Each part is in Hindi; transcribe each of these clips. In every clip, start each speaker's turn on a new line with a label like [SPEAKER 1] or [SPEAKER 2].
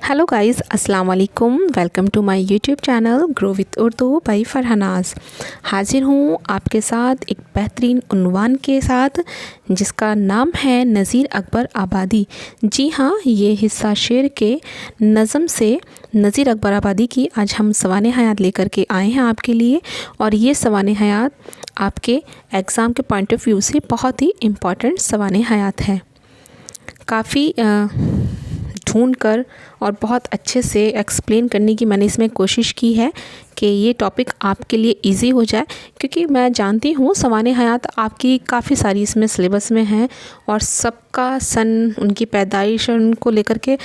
[SPEAKER 1] हेलो गाइस, अस्सलाम वालेकुम। Welcome to my YouTube channel grow with Urdu by Farhanaz. हाजिर हूँ आपके साथ एक बेहतरीन उन्वान के साथ जिसका नाम है नज़ीर अकबर आबादी। जी हाँ, ये हिस्सा शेर के नज़म से नज़ीर अकबर आबादी की आज हम सवाने हयात लेकर के आए हैं आपके लिए। और ये सवाने हयात आपके एग्ज़ाम के पॉइंट ऑफ व्यू से बहुत ही इम्पॉर्टेंट सवाने हयात है। काफ़ी ढूंढ कर और बहुत अच्छे से एक्सप्लेन करने की मैंने इसमें कोशिश की है कि ये टॉपिक आपके लिए इजी हो जाए, क्योंकि मैं जानती हूँ सवाने हयात आपकी काफ़ी सारी इसमें सिलेबस में हैं और सबका सन, उनकी पैदाइश और उनको लेकर के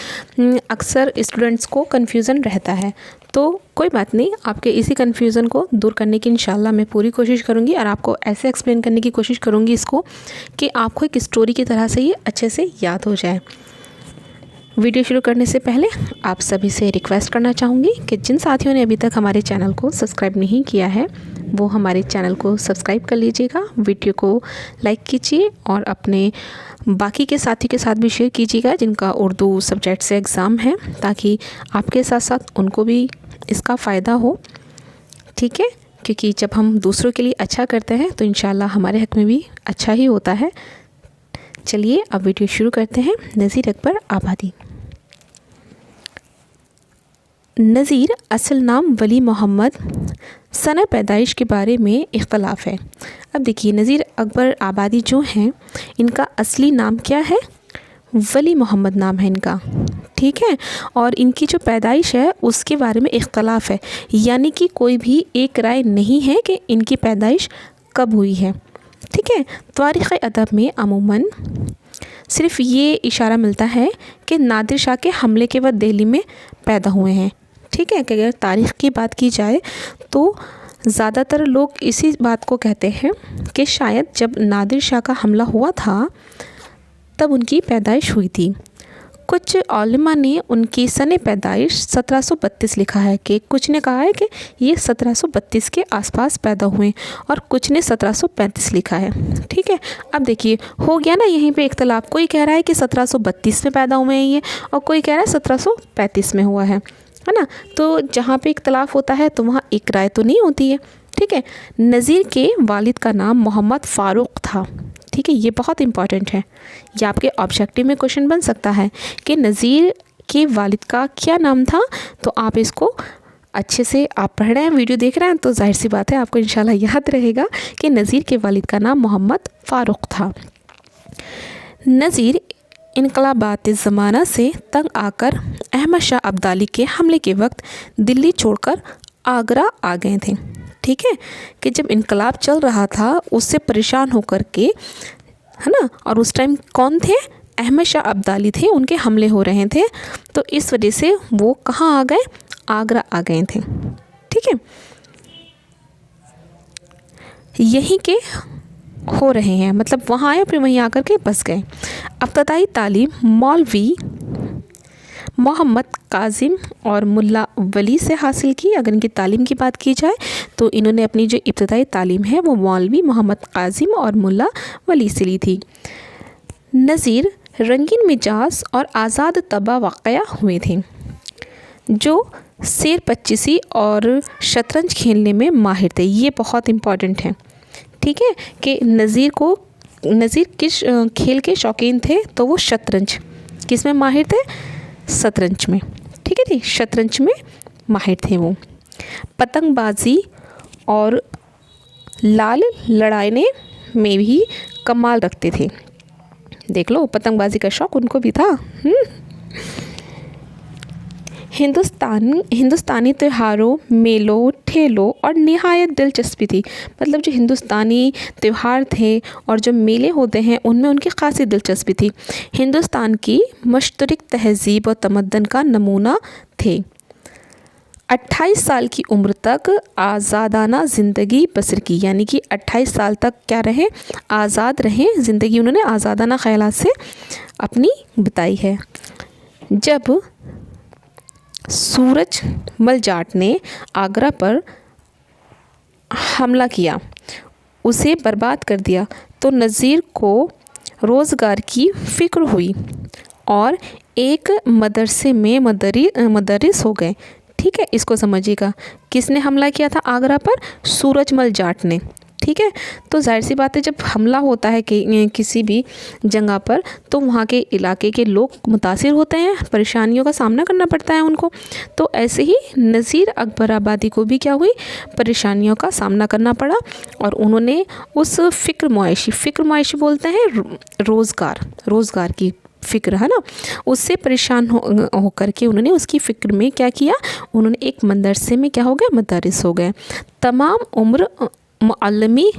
[SPEAKER 1] अक्सर स्टूडेंट्स को कन्फ्यूज़न रहता है। तो कोई बात नहीं, आपके इसी कन्फ्यूज़न को दूर करने की इंशाल्लाह मैं पूरी कोशिश करूँगी और आपको ऐसे एक्सप्लेन करने की कोशिश करूँगी इसको कि आपको एक स्टोरी की तरह से ये अच्छे से याद हो जाए। वीडियो शुरू करने से पहले आप सभी से रिक्वेस्ट करना चाहूँगी कि जिन साथियों ने अभी तक हमारे चैनल को सब्सक्राइब नहीं किया है वो हमारे चैनल को सब्सक्राइब कर लीजिएगा, वीडियो को लाइक कीजिए और अपने बाकी के साथी के साथ भी शेयर कीजिएगा जिनका उर्दू सब्जेक्ट से एग्ज़ाम है, ताकि आपके साथ साथ उनको भी इसका फ़ायदा हो। ठीक है, क्योंकि जब हम दूसरों के लिए अच्छा करते हैं तो इंशाल्लाह हमारे हक़ में भी अच्छा ही होता है। चलिए अब वीडियो शुरू करते हैं। नज़ीर अकबर आबादी। नज़ीर असल नाम वली मोहम्मद, सने पैदाइश के बारे में इख्तलाफ है। अब देखिए, नज़ीर अकबर आबादी जो हैं इनका असली नाम क्या है? वली मोहम्मद नाम है इनका। ठीक है, और इनकी जो पैदाइश है उसके बारे में इख्तलाफ है, यानी कि कोई भी एक राय नहीं है कि इनकी पैदाइश कब हुई है। ठीक है, तारीख़ अदब में अमूमन सिर्फ़ ये इशारा मिलता है कि नादिर शाह के हमले के बाद दिल्ली में पैदा हुए हैं। ठीक है, कि अगर तारीख़ की बात की जाए तो ज़्यादातर लोग इसी बात को कहते हैं कि शायद जब नादिर शाह का हमला हुआ था तब उनकी पैदाइश हुई थी। कुछ उलमा ने उनकी सने पैदाइश 1732 लिखा है, कि कुछ ने कहा है कि ये 1732 के आसपास पैदा हुए और कुछ ने 1735 लिखा है। ठीक है, अब देखिए हो गया ना यहीं पे इख्तलाफ। कोई कह रहा है कि 1732 में पैदा हुए हैं ये, और कोई कह रहा है 1735 में हुआ है ना। तो जहाँ पे इख्तलाफ होता है तो वहाँ एक राय तो नहीं होती है। ठीक है, नज़ीर के वालिद का नाम मोहम्मद फ़ारूक था। ठीक है, ये बहुत इंपॉर्टेंट है, ये आपके ऑब्जेक्टिव में क्वेश्चन बन सकता है कि नज़ीर के वालिद का क्या नाम था। तो आप इसको अच्छे से आप पढ़ रहे हैं, वीडियो देख रहे हैं, तो जाहिर सी बात है आपको इंशाल्लाह याद रहेगा कि नज़ीर के वालिद का नाम मोहम्मद फ़ारूक था। नज़ीर इनकलाबात ज़माना से तंग आकर अहमद शाह अब्दाली के हमले के वक्त दिल्ली छोड़कर आगरा आ गए थे। ठीक है, कि जब इनकलाब चल रहा था उससे परेशान होकर के, है ना, और उस टाइम कौन थे? अहमद शाह अब्दाली थे, उनके हमले हो रहे थे, तो इस वजह से वो कहाँ आ गए? आगरा आ गए थे। ठीक है, यहीं के हो रहे हैं, मतलब वहाँ आए फिर वहीं आकर के बस गए। इब्तदाई तालीम मौलवी मोहम्मद काजिम और मुल्ला वली से हासिल की। अगर इनकी तालीम की बात की जाए तो इन्होंने अपनी जो इब्तदाई तालीम है वो मौलवी मोहम्मद काजिम और मुल्ला वली से ली थी। नज़ीर रंगीन मिजाज और आज़ाद तबा वाक़या हुए थे, जो शेर पच्चीसी और शतरंज खेलने में माहिर थे। ये बहुत इम्पॉर्टेंट है। ठीक है, कि नज़ीर किस खेल के शौकीन थे? तो वो शतरंज। किस में माहिर थे? शतरंज में। ठीक है जी, शतरंज में माहिर थे वो। पतंगबाजी और लाल लड़ाने में भी कमाल रखते थे। देख लो, पतंगबाजी का शौक़ उनको भी था। हिंदुस्तानी त्योहारों, मेलों, ठेलों और निहायत दिलचस्पी थी। मतलब जो हिंदुस्तानी त्यौहार थे और जो मेले होते हैं उनमें उनकी ख़ासी दिलचस्पी थी। हिंदुस्तान की मुश्तरक तहज़ीब और तमद्दन का नमूना थे। 28 साल की उम्र तक आज़ादाना ज़िंदगी बसर की, यानी कि 28 साल तक क्या रहे? आज़ाद रहे, ज़िंदगी उन्होंने आज़ादाना ख़यालात से अपनी बिताई है। जब सूरजमल जाट ने आगरा पर हमला किया, उसे बर्बाद कर दिया, तो नज़ीर को रोज़गार की फ़िक्र हुई। और एक मदरसे में मदरिस हो गए। ठीक है, इसको समझिएगा। किसने हमला किया था आगरा पर? सूरजमल जाट ने। ठीक है, तो जाहिर सी बात है जब हमला होता है कि किसी भी जगह पर, तो वहाँ के इलाके के लोग मुतासिर होते हैं, परेशानियों का सामना करना पड़ता है उनको। तो ऐसे ही नज़ीर अकबर आबादी को भी क्या हुई, परेशानियों का सामना करना पड़ा और उन्होंने उस फ़िक्र मुआइशी बोलते हैं रोज़गार की फ़िक्र, है ना, उससे परेशान होकर के उन्होंने उसकी फ़िक्र में क्या किया, उन्होंने एक मदरसे में क्या हो गए, मदारिस हो गए। तमाम उम्र मुअल्लिमी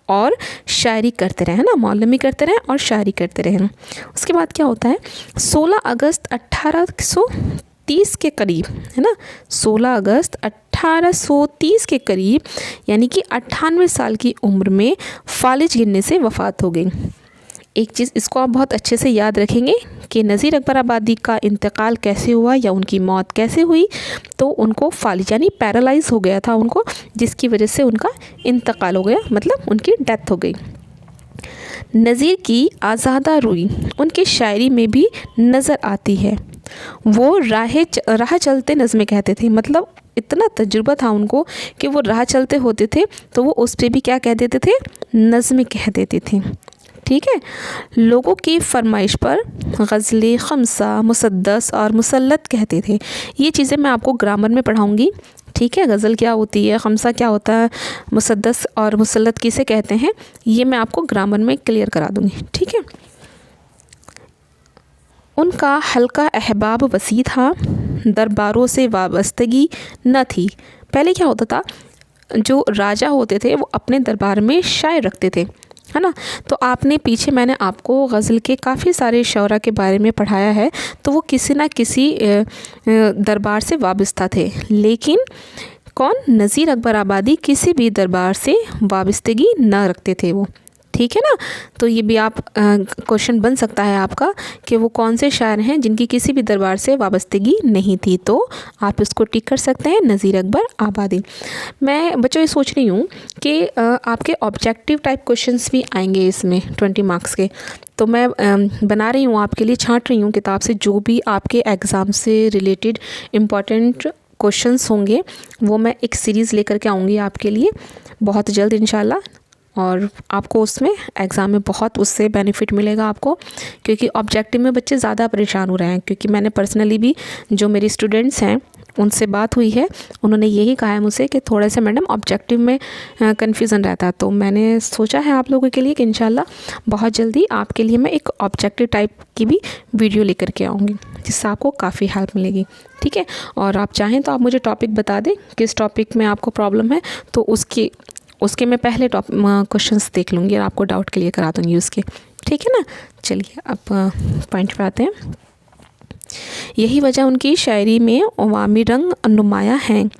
[SPEAKER 1] और शायरी करते रहे, है ना, मौलवी करते रहे और शायरी करते रहे। उसके बाद क्या होता है, 16 अगस्त 1830 के करीब, है ना, 16 अगस्त 1830 के करीब, यानी कि 98 साल की उम्र में फालिज गिरने से वफ़ात हो गई। एक चीज़ इसको आप बहुत अच्छे से याद रखेंगे कि नज़ीर अकबर आबादी का इंतकाल कैसे हुआ या उनकी मौत कैसे हुई। तो उनको फालिज यानी पैरालाइज हो गया था उनको, जिसकी वजह से उनका इंतकाल हो गया, मतलब उनकी डेथ हो गई। नज़ीर की आज़ादा रूई उनकी शायरी में भी नज़र आती है। वो राह चलते नज़में कहते थे, मतलब इतना तजुर्बा था उनको कि वो राह चलते होते थे तो वो उस पर भी क्या कह देते थे, नज़में कह देते थे। ठीक है, लोगों की फरमाइश पर गज़लें, खमसा, मुसद्दस और मुसल्लत कहते थे। ये चीज़ें मैं आपको ग्रामर में पढ़ाऊँगी। ठीक है, गज़ल क्या होती है, खमसा क्या होता है, मुसद्दस और मुसल्लत किसे कहते हैं, ये मैं आपको ग्रामर में क्लियर करा दूँगी। ठीक है, उनका हल्का अहबाब वसी था, दरबारों से वाबस्तगी न थी। पहले क्या होता था, जो राजा होते थे वो अपने दरबार में शायर रखते थे, है ना। तो आपने पीछे मैंने आपको गज़ल के काफ़ी सारे शौरा के बारे में पढ़ाया है, तो वो किसी ना किसी दरबार से वाबस्ता थे। लेकिन कौन, नज़ीर अकबर आबादी किसी भी दरबार से वाबस्तगी न रखते थे वो। ठीक है ना, तो ये भी आप क्वेश्चन बन सकता है आपका कि वो कौन से शायर हैं जिनकी किसी भी दरबार से वाबस्तगी नहीं थी, तो आप इसको टिक कर सकते हैं, नज़ीर अकबर आबादी। मैं बच्चों ये सोच रही हूँ कि आपके ऑब्जेक्टिव टाइप क्वेश्चंस भी आएंगे इसमें 20 मार्क्स के, तो मैं बना रही हूँ आपके लिए, छांट रही हूँ किताब से जो भी आपके एग्ज़ाम से रिलेटेड इम्पॉर्टेंट क्वेश्चंस होंगे, वो मैं एक सीरीज़ लेकर के आऊँगी आपके लिए बहुत जल्द इंशाल्लाह। और आपको उसमें एग्ज़ाम में बहुत उससे बेनिफिट मिलेगा आपको, क्योंकि ऑब्जेक्टिव में बच्चे ज़्यादा परेशान हो रहे हैं। क्योंकि मैंने पर्सनली भी जो मेरी स्टूडेंट्स हैं उनसे बात हुई है, उन्होंने यही कहा है मुझसे कि थोड़ा सा मैडम ऑब्जेक्टिव में कन्फ्यूज़न रहता है। तो मैंने सोचा है आप लोगों के लिए कि इंशाल्लाह बहुत जल्दी आपके लिए मैं एक ऑब्जेक्टिव टाइप की भी वीडियो लेकर के आऊँगी, जिससे आपको काफ़ी हेल्प मिलेगी। ठीक है, और आप चाहें तो आप मुझे टॉपिक बता दें किस टॉपिक में आपको प्रॉब्लम है, तो उसके मैं पहले क्वेश्चंस देख लूँगी और आपको डाउट क्लियर करा दूँगी उसके। ठीक है ना, चलिए अब पॉइंट पे आते हैं। यही वजह उनकी शायरी में अवामी रंग नुमाया हैं।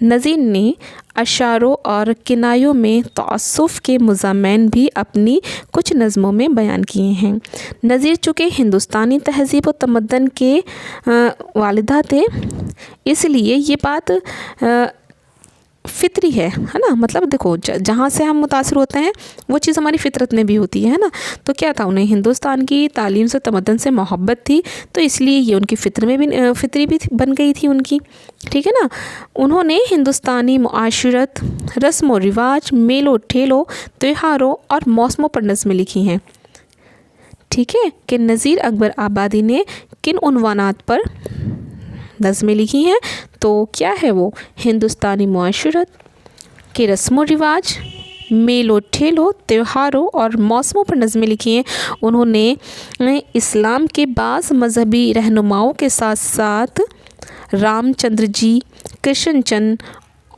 [SPEAKER 1] नज़ीर ने अशारों और किनायों में तअस्सुफ़ के मज़ामीन भी अपनी कुछ नज़मों में बयान किए हैं। नज़ीर चूँकि हिंदुस्तानी तहज़ीब व तमद्दन के वालिदा थे, इसलिए ये बात फ़ितरी है ना। मतलब देखो, जहाँ से हम मुतासिर होते हैं वो चीज़ हमारी फ़ितरत में भी होती है ना। तो क्या था, उन्हें हिंदुस्तान की तालीम से, तमद्दन से मोहब्बत थी, तो इसलिए ये उनकी फ़ितरी भी बन गई थी उनकी। ठीक है ना, उन्होंने हिंदुस्तानी मुआशरत, रस्म व रिवाज, मेलो ठेलों, त्योहारों और मौसमों पर नज़में लिखी हैं। ठीक है, कि नज़ीर अकबर आबादी ने किन उन्वानात पर नज़में लिखी हैं, तो क्या है वो, हिंदुस्तानी मुआशरत के रस्म व रिवाज, मेलो ठेलों, त्योहारों और मौसमों पर नज़में लिखी हैं। उन्होंने इस्लाम के बाज़ मजहबी रहनुमाओं के साथ साथ रामचंद्र जी, कृष्ण चंद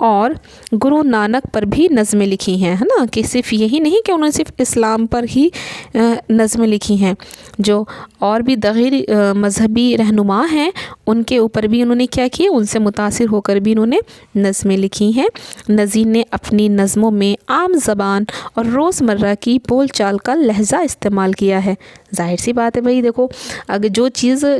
[SPEAKER 1] और गुरु नानक पर भी नज़में लिखी हैं, है ना। कि सिर्फ यही नहीं कि उन्होंने सिर्फ इस्लाम पर ही नज़में लिखी हैं, जो और भी दगीर मजहबी रहनुमा हैं उनके ऊपर भी उन्होंने क्या किया, उनसे मुतासिर होकर भी उन्होंने नज़में लिखी हैं। नज़ीर ने अपनी नज़मों में आम ज़बान और रोज़मर्रा की बोल चाल का लहजा इस्तेमाल किया है। जाहिर सी बात है भाई, देखो, अगर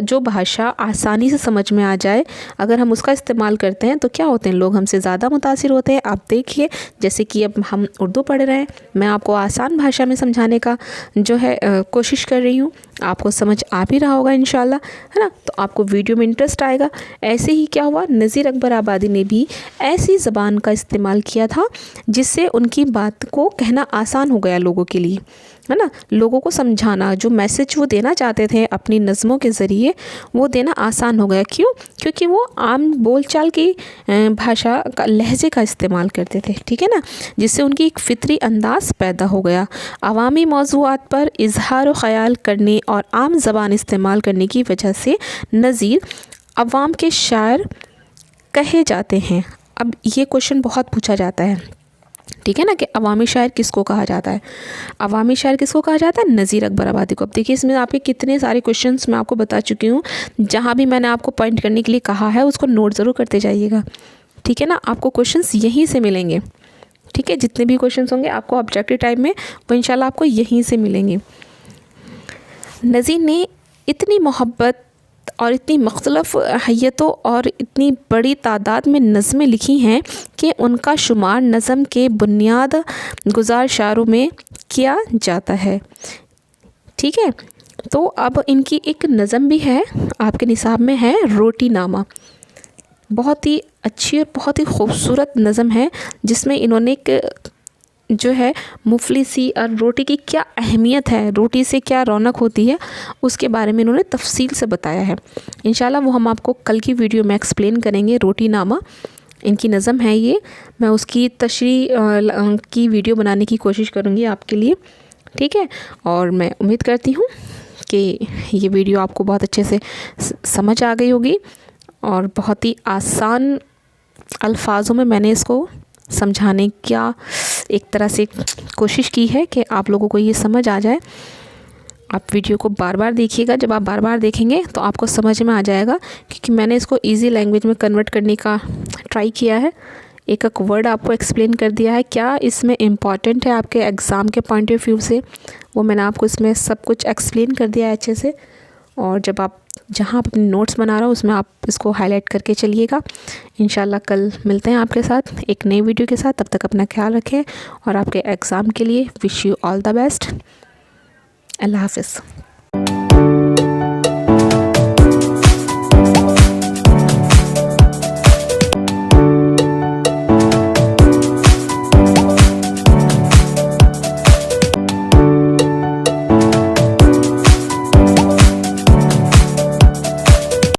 [SPEAKER 1] जो भाषा आसानी से समझ में आ जाए, अगर हम उसका इस्तेमाल करते हैं तो क्या होते हैं, लोग हमसे ज़्यादा मुतासिर होते हैं। आप देखिए, जैसे कि अब हम उर्दू पढ़ रहे हैं, मैं आपको आसान भाषा में समझाने का जो है कोशिश कर रही हूँ। आपको समझ आ भी रहा होगा इंशाल्लाह, है ना। तो आपको वीडियो में इंटरेस्ट आएगा। ऐसे ही क्या हुआ, नज़ीर अकबर आबादी ने भी ऐसी ज़बान का इस्तेमाल किया था जिससे उनकी बात को कहना आसान हो गया लोगों के लिए, है ना। लोगों को समझाना, जो मैसेज वो देना चाहते थे अपनी नज़मों के ज़रिए, वो देना आसान हो गया। क्यों? क्योंकि वो आम बोलचाल की भाषा का, लहजे का इस्तेमाल करते थे, ठीक है ना, जिससे उनकी एक फ़ितरी अंदाज़ पैदा हो गया। अवामी मौज़ूआत पर इजहार ख़याल करने और आम ज़बान इस्तेमाल करने की वजह से नज़ीर अवाम के शायर कहे जाते हैं। अब ये क्वेश्चन बहुत पूछा जाता है, ठीक है ना, कि अवामी शायर किसको कहा जाता है। अवामी शायर किसको कहा जाता है? नज़ीर अकबर आबादी को। अब देखिए, इसमें आपके कितने सारे क्वेश्चंस मैं आपको बता चुकी हूँ। जहाँ भी मैंने आपको पॉइंट करने के लिए कहा है उसको नोट ज़रूर करते जाइएगा, ठीक है ना। आपको क्वेश्चंस यहीं से मिलेंगे, ठीक है। जितने भी क्वेश्चंस होंगे आपको ऑब्जेक्टिव टाइप में, वो इंशाल्लाह आपको यहीं से मिलेंगे। नज़ीर ने इतनी मोहब्बत और इतनी मुख्तलिफ़ हैयतों और इतनी बड़ी तादाद में नज़में लिखी हैं कि उनका शुमार नज़म के बुनियाद गुज़ार शायरों में किया जाता है, ठीक है। तो अब इनकी एक नज़म भी है, आपके निसाब में है, रोटी नामा। बहुत ही अच्छी और बहुत ही खूबसूरत नज़म है, जिसमें इन्होंने एक जो है मुफलिसी और रोटी की क्या अहमियत है, रोटी से क्या रौनक होती है, उसके बारे में इन्होंने तफसील से बताया है। इंशाल्लाह वो हम आपको कल की वीडियो में एक्सप्लेन करेंगे। रोटी नामा इनकी नज़म है ये, मैं उसकी तशरीह की वीडियो बनाने की कोशिश करूँगी आपके लिए, ठीक है। और मैं उम्मीद करती हूँ कि ये वीडियो आपको बहुत अच्छे से समझ आ गई होगी और बहुत ही आसान अल्फाजों में मैंने इसको समझाने का एक तरह से कोशिश की है कि आप लोगों को ये समझ आ जाए। आप वीडियो को बार बार देखिएगा, जब आप बार बार देखेंगे तो आपको समझ में आ जाएगा, क्योंकि मैंने इसको इजी लैंग्वेज में कन्वर्ट करने का ट्राई किया है। एक एक वर्ड आपको एक्सप्लेन कर दिया है, क्या इसमें इम्पॉर्टेंट है आपके एग्ज़ाम के पॉइंट ऑफ व्यू से, वो मैंने आपको इसमें सब कुछ एक्सप्लेन कर दिया है अच्छे से। और जब आप जहाँ आप अपने नोट्स बना रहा हो उसमें आप इसको हाईलाइट करके चलिएगा। इंशाल्लाह कल मिलते हैं आपके साथ एक नई वीडियो के साथ। तब तक अपना ख्याल रखें और आपके एग्ज़ाम के लिए wish you all the best. अल्लाह हाफ़िज़।